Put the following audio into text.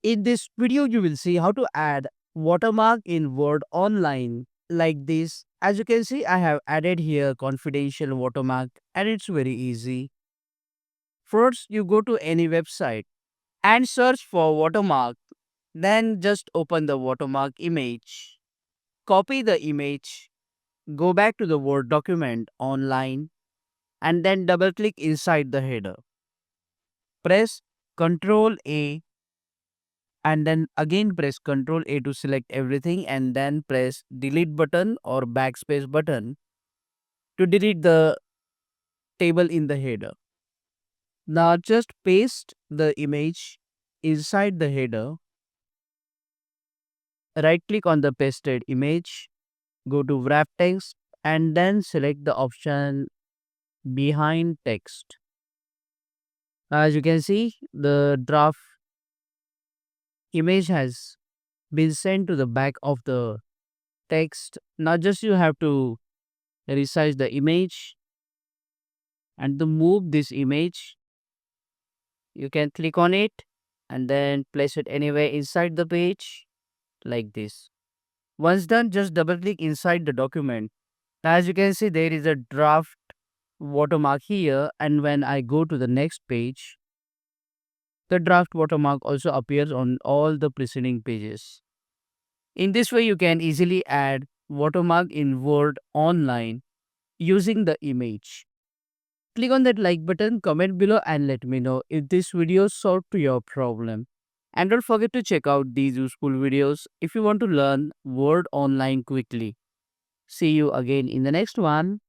In this video, you will see how to add watermark in Word Online like this. As you can see, I have added here confidential watermark and it's very easy. First, you go to any website and search for watermark. Then just open the watermark image. Copy the image. Go back to the Word document online and then double click inside the header. Press Ctrl A and then again press Ctrl A to select everything and then press delete button or backspace button to delete the table in the header. Now just paste the image inside the header. Right click on the pasted image, go to wrap text and then select the option behind text. As you can see, the draft image has been sent to the back of the text. Now just you have to resize the image and to move this image you can click on it and then place it anywhere inside the page like this. Once done, just double click inside the document. As you can see, there is a draft watermark here, and when I go to the next page, the draft watermark also appears on all the preceding pages. In this way, you can easily add watermark in Word Online using the image. Click on that like button, comment below and let me know if this video solved to your problem. And don't forget to check out these useful videos if you want to learn Word Online quickly. See you again in the next one.